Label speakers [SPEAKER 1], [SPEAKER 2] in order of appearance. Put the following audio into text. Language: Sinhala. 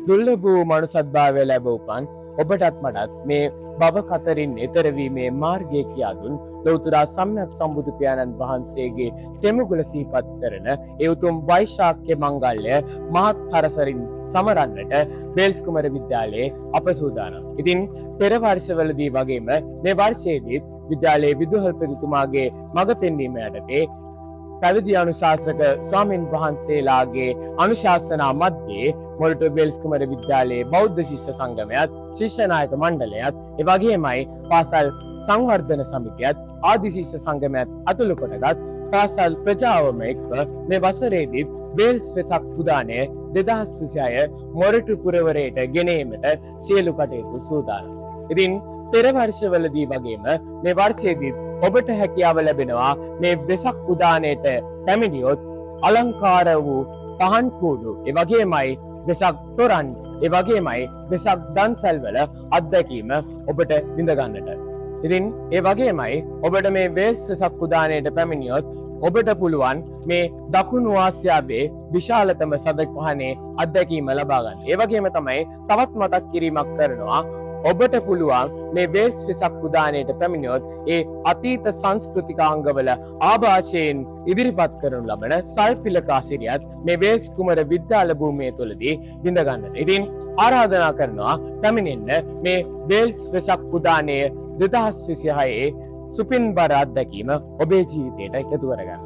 [SPEAKER 1] දුර්ලභ වූ මනුසත්භාවය ලැබූපන් ඔබටත් මටත් මේ භව කතරින් එතර වීමේ මාර්ගය කියා දුන් ලෞතර සම්්‍යක් සම්බුදු පියාණන් වහන්සේගේ තෙමුගුල සිහිපත් කරන ඒ උතුම් වෛශාඛ්‍ය මංගල්‍ය මහත් හරසරින් සමරන්නට වේල්ස් කුමර විද්‍යාලයේ අප සූදානම්. ඉතින් පෙර වර්ෂවලදී වගේම මේ වර්ෂයේදී විද්‍යාලයේ විදුහල්පතිතුමාගේ මඟ පෙන්වීම යටතේ පැවිදි අනුශාසක ස්වාමින් වහන්සේලාගේ අනුශාසනා මැද්දේ මොරටු වේල්ස් කුමර විද්‍යාලයේ බෞද්ධ ශිෂ්‍ය සංගමයත් ශිෂ්‍ය නායක මණ්ඩලයත් ඒ වගේමයි පාසල් සංවර්ධන සමිතියත් ආදි ශිෂ්‍ය සංගමයත් අතුළු කොටගත් පාසල් ප්‍රජාවම එක්ව මේ වසරේදී වේල්ස් වෙසක් උදානය 2026 මොරටු පුරවරයට ගෙනීමට සියලු කටයුතු සූදානම්. ඉතින් පෙර වර්ෂවලදී වගේම මේ වර්ෂයේදී ඔබට හැකියාව ලැබෙනවා මේ වෙසක් උදානයට පැමිණියොත් අලංකාර වූ පහන් කූඩු ඒ වගේමයි වෙසක් තොරන් ඒ වගේමයි වෙසක් දන්සැල්වල අත්දැකීම ඔබට විඳ ගන්නට. ඉතින් ඒ වගේමයි ඔබට මේ වේල්ස් වෙසක් උදානයට පැමිණියොත් ඔබට පුළුවන් මේ දකුණු ආසියාවේ විශාලතම සදපහනේ අත්දැකීම ලබා ගන්න. ඒ වගේම තමයි තවත් මතක් කිරීමක් කරනවා ඔබට පුළුවන් මේ වේල්ස් වෙසක් උදානයට පැමිණියොත් ඒ අතීත සංස්කෘතික අංගවල ආభాෂයෙන් ඉදිරිපත් කරනු ලබන සල්පිලකාසිරියත් මේ වේල්ස් කුමර විද්‍යාල භූමිය තුලදී විඳ ගන්නට. ඉතින් ආරාධනා කරනවා පැමිණෙන්න මේ වේල්ස් වෙසක් උදානය 2026 සුපින්බර අත්දැකීම ඔබේ ජීවිතයට එකතු කරගන්න.